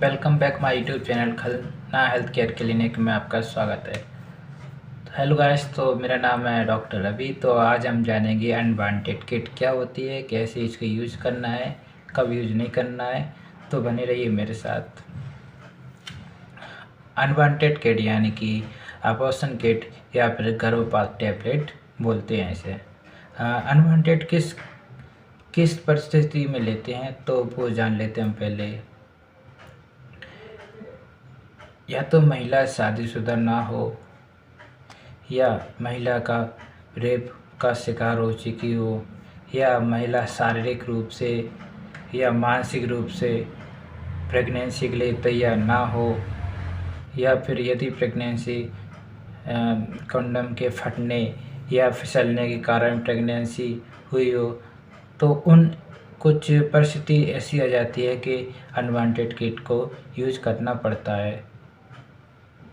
Welcome back my YouTube channel Khanna health care clinic में आपका स्वागत है। हेलो गाइस, तो मेरा नाम है डॉक्टर रवि। तो आज हम जानेंगे अनवांटेड किट क्या होती है, कैसे इसको यूज़ करना है, कब यूज़ नहीं करना है। तो बने रहिए मेरे साथ। अनवांटेड किट यानी कि अबॉर्शन किट या फिर गर्भपात टैबलेट बोलते हैं इसे। अनवांटेड किस परिस्थिति में लेते हैं तो वो जान लेते हैं हम पहले। या तो महिला शादीशुदा ना हो, या महिला का रेप का शिकार हो चुकी हो, या महिला शारीरिक रूप से या मानसिक रूप से प्रेगनेंसी के लिए तैयार ना हो, या फिर यदि प्रेगनेंसी कंडोम के फटने या फिसलने के कारण प्रेगनेंसी हुई हो, तो उन कुछ परिस्थिति ऐसी आ जाती है कि अनवांटेड किट को यूज करना पड़ता है।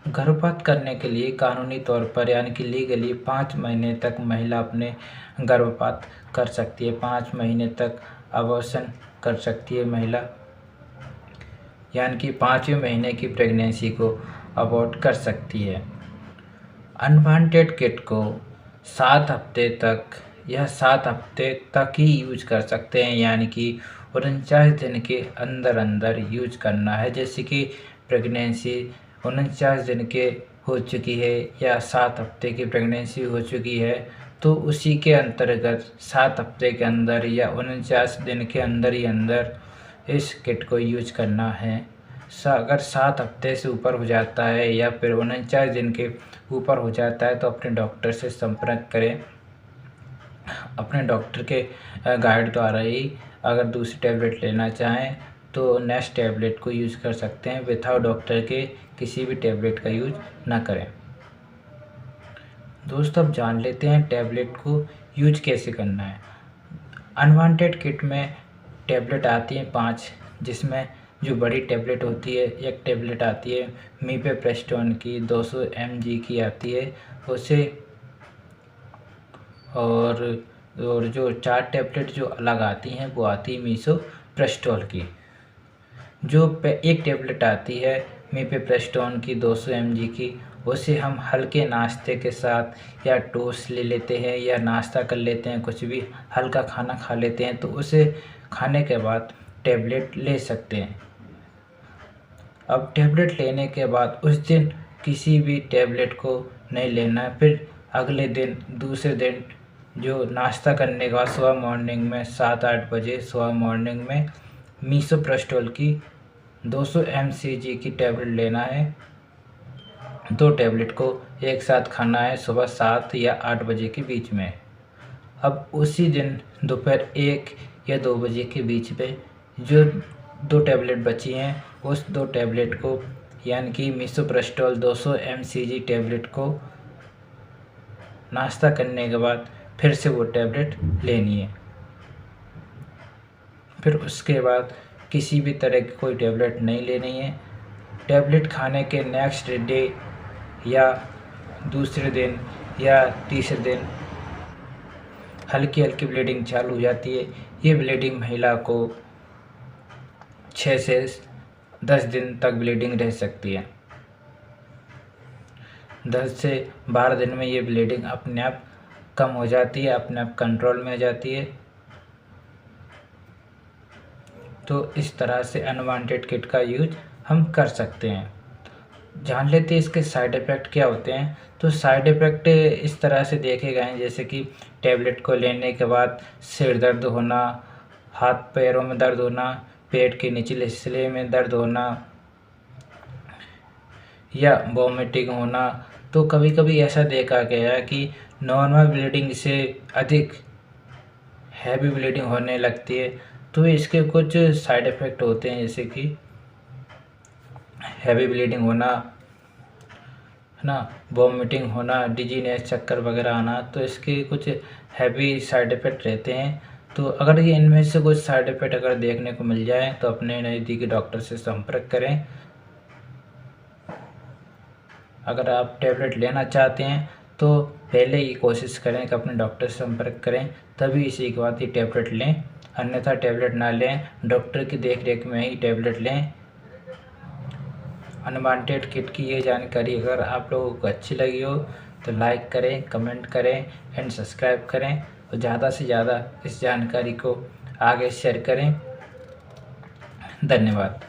गर्भपात करने के लिए कानूनी तौर पर यानी कि लीगली 5 महीने तक महिला अपने गर्भपात कर सकती है। 5 महीने तक अबॉर्शन कर सकती है महिला, यानी कि 5वें महीने की प्रेगनेंसी को अबॉर्ट कर सकती है। अनवांटेड किट को 7 हफ्ते तक या 7 हफ्ते तक ही यूज कर सकते हैं, यानी कि 49 दिन के अंदर अंदर यूज करना है। जैसे कि प्रेगनेंसी 49 दिन के हो चुकी है या 7 हफ्ते की प्रेगनेंसी हो चुकी है, तो उसी के अंतर्गत 7 हफ्ते के अंदर या 49 दिन के अंदर ही अंदर इस किट को यूज करना है। अगर 7 हफ्ते से ऊपर हो जाता है या फिर 49 दिन के ऊपर हो जाता है तो अपने डॉक्टर से संपर्क करें। अपने डॉक्टर के गाइड द्वारा ही अगर दूसरी टैबलेट लेना चाहें तो नेक्स्ट टैबलेट को यूज़ कर सकते हैं। विदाउट डॉक्टर के किसी भी टैबलेट का यूज ना करें। दोस्तों, अब जान लेते हैं टैबलेट को यूज कैसे करना है। अनवांटेड किट में टैबलेट आती हैं 5, जिसमें जो बड़ी टैबलेट होती है, एक टैबलेट आती है मीपेप्रेस्टोन की 200 mg की आती है उसे, और जो 4 टैबलेट जो अलग आती हैं वो आती है मीसोप्रेस्टोल की। जो एक टैबलेट आती है मीपेप्रेस्टोन की 200 mg की, उसे हम हल्के नाश्ते के साथ या टोस्ट ले लेते हैं या नाश्ता कर लेते हैं, कुछ भी हल्का खाना खा लेते हैं, तो उसे खाने के बाद टैबलेट ले सकते हैं। अब टैबलेट लेने के बाद उस दिन किसी भी टैबलेट को नहीं लेना है। फिर अगले दिन दूसरे दिन जो नाश्ता करने के बाद सुबह मॉर्निंग में 7-8 बजे सुबह मॉर्निंग में मीसोप्रेस्टोल की 200 mcg की टैबलेट लेना है। 2 टैबलेट को एक साथ खाना है सुबह 7 या 8 बजे के बीच में। अब उसी दिन दोपहर 1 या 2 बजे के बीच में जो 2 टैबलेट बची हैं, उस 2 टैबलेट को यानी कि मीसोप्रेस्टोल 200 mcg टैबलेट को नाश्ता करने के बाद फिर से वो टैबलेट लेनी है। फिर उसके बाद किसी भी तरह की कोई टैबलेट नहीं लेनी है। टैबलेट खाने के नेक्स्ट डे या दूसरे दिन या तीसरे दिन हल्की हल्की ब्लीडिंग चालू हो जाती है। ये ब्लीडिंग महिला को 6 से 10 दिन तक ब्लीडिंग रह सकती है। 10 से 12 दिन में ये ब्लीडिंग अपने आप कम हो जाती है, अपने आप कंट्रोल में आ जाती है। तो इस तरह से अनवांटेड किट का यूज हम कर सकते हैं। जान लेते हैं इसके साइड इफ़ेक्ट क्या होते हैं। तो साइड इफ़ेक्ट इस तरह से देखे गए हैं, जैसे कि टैबलेट को लेने के बाद सिर दर्द होना, हाथ पैरों में दर्द होना, पेट के निचले हिस्से में दर्द होना या वॉमिटिंग होना। तो कभी कभी ऐसा देखा गया है कि नॉर्मल ब्लीडिंग से अधिक हैवी ब्लीडिंग होने लगती है। तो इसके कुछ साइड इफ़ेक्ट होते हैं, जैसे कि हैवी ब्लीडिंग होना, है ना, वॉमिटिंग होना, डिजीनेस, चक्कर वगैरह आना। तो इसके कुछ हैवी साइड इफ़ेक्ट रहते हैं। तो अगर ये इनमें से कुछ साइड इफ़ेक्ट अगर देखने को मिल जाए तो अपने नज़दीकी डॉक्टर से संपर्क करें। अगर आप टैबलेट लेना चाहते हैं तो पहले ही कोशिश करें कि अपने डॉक्टर से संपर्क करें, तभी इसी के बाद ही टैबलेट लें। अन्यथा टैबलेट ना लें, डॉक्टर की देख रेख में ही टैबलेट लें। अनवांटेड किट की ये जानकारी अगर आप लोगों को अच्छी लगी हो तो लाइक करें, कमेंट करें एंड सब्सक्राइब करें और ज़्यादा से ज़्यादा इस जानकारी को आगे शेयर करें। धन्यवाद।